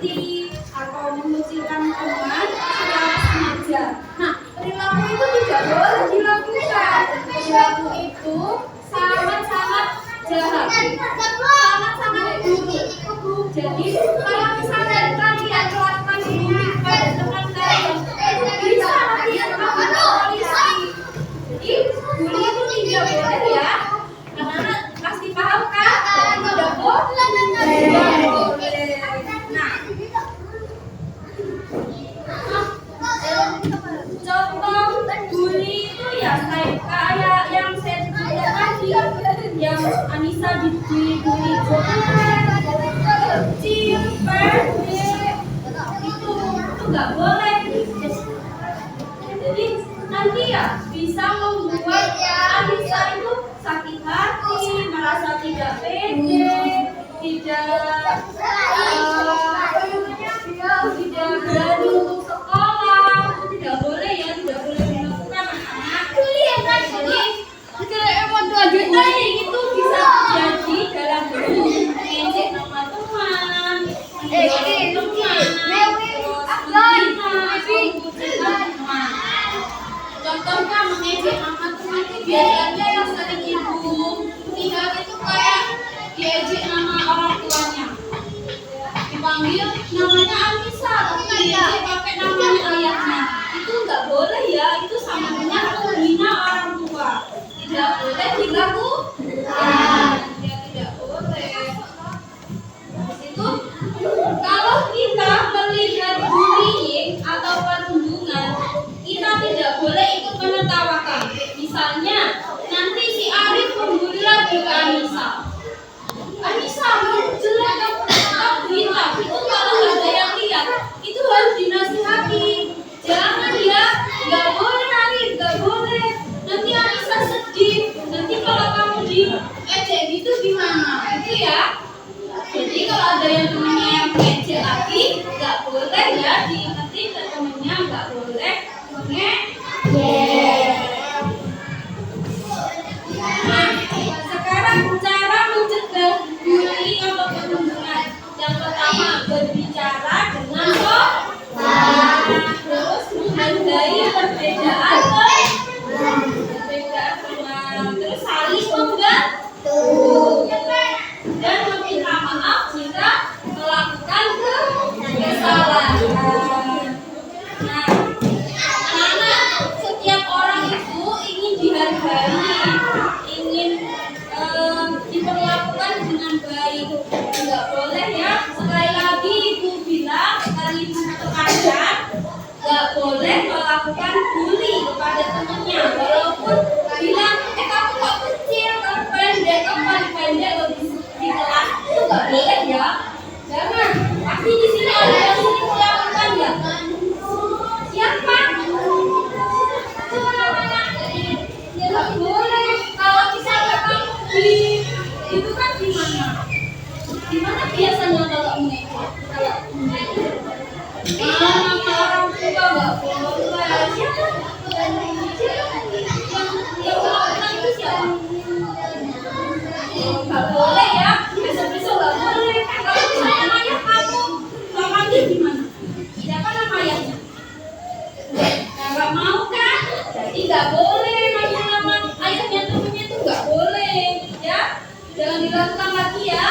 menyakiti atau mengucilkan teman secara sengaja. Nah, perilaku itu tidak boleh dilakukan. Perilaku itu sangat-sangat jahat, sangat-sangat buruk. Jadi kalau misalnya kalian melakukan bullying pada teman kalian, bisa kalian lapor polisi. Jadi bullying itu tidak boleh ya. Anak-anak pasti paham kan? Jadi tidak boleh. Contoh bully itu ya kayak yang saya ceritakan tadi, yang Anissa dibully kecil, pendek, itu nggak boleh. Jadi nanti ya bisa membuat Anissa itu sakit hati, merasa tidak pede, tidak berani untuk sekolah. Itu tidak boleh ya, tidak boleh dilakukan anak-anak. Jadi bullying itu bisa terjadi dalam bentuk mengejek nama teman, menjelekan teman, teman. Contohnya mengejek nama teman itu biasanya yang sering ibu lihat itu kayak diejek nama orang tuanya, dipanggil namanya Anissa tapi diejek pakai namanya ayahnya. Itu nggak boleh ya, itu sama dengan menghina orang tua. Tidak boleh dilakukan, tidak boleh. Itu kalau kita melihat bullying atau perundungan, kita tidak boleh ikut menertawakan. Misalnya nanti si Arif membuli lagi ke Anissa, jelek kamu bilang itu kalau ada yang lihat itu harus dinasihati. Jangan ya, nggak boleh Arif, nggak boleh. Nanti Anissa sedih. Nanti kalau kamu diejek gitu gimana? Itu ya. Jadi kalau ada yang temannya yang ngejek lagi, nggak boleh ya, diingetin ke temannya, nggak boleh ngejek. Nah, sekarang cara mencegah bullying atau perundungan. Yang pertama, berbicara dengan sopan, terus menghargai perbedaan teman, terus saling membantu dan meminta maaf jika melakukan kesalahan. Nah, anak-anak, setiap orang itu ingin dihargai, ingin diperlakukan dengan baik. Enggak boleh ya, sekali lagi ibu bilang, sekali ibu tekankan, enggak boleh melakukan bully kepada temannya. Walaupun bilang, kamu kok kecil, kamu pendek, kamu paling pendek di kelas, itu enggak boleh ya. Jangan, pasti di sini ada yang sering melakukan ya. Siapa? Enggak boleh. Kalau misalnya kamu itu kan gimana? Gimana biasanya kalau mengejek? Nama orang tua nggak boleh. Siapa? Yang melakukan itu siapa? Nggak boleh ya. Besok-besok nggak boleh. Kalau misalnya ayah kamu namanya gimana? Siapa nama ayahnya? Nggak mau kan? Jadi nggak boleh nama ayahnya temennya itu nggak boleh ya. Jangan dilakukan lagi ya.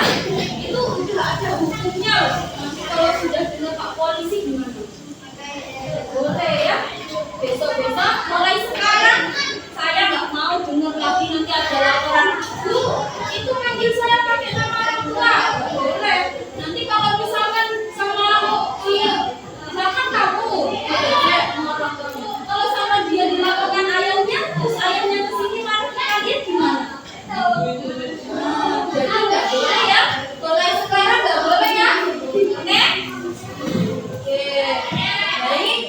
Itu udah ada hukumnya loh. Nanti kalau sudah kena Pak Polisi gimana? Boleh ya. Besok-besok mulai sekarang saya nggak mau dengar lagi nanti ada laporan. Bu, itu manggil saya pakai nama orang tua. Boleh. Nanti kalau misalkan sama misalkan kamu sama orang tuanya. Kalau sama dia dilaporkan ayahnya, terus ayahnya kesini marahnya kalian gimana? Jadi nggak boleh ya. Mulai sekarang nggak boleh ya. Oke? Baik.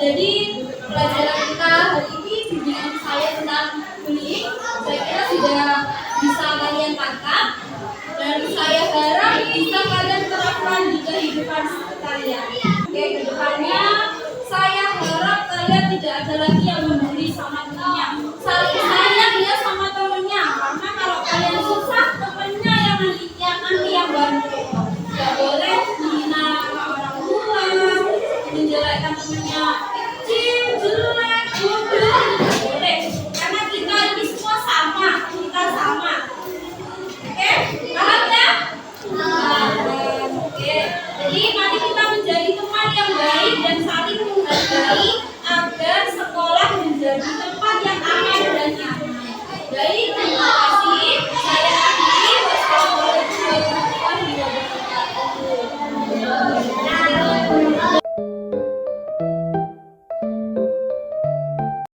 Jadi pelajaran kita hari ini bimbingan saya tentang bullying, saya kira sudah bisa kalian tangkap dan saya harap bisa kalian terapkan di kehidupan kalian. Oke, kedepannya saya harap kalian tidak ada lagi yang membuli sama temennya. Saling sayang ya sama temennya, karena kalau kalian susah temennya yang nanti yang bantu. dan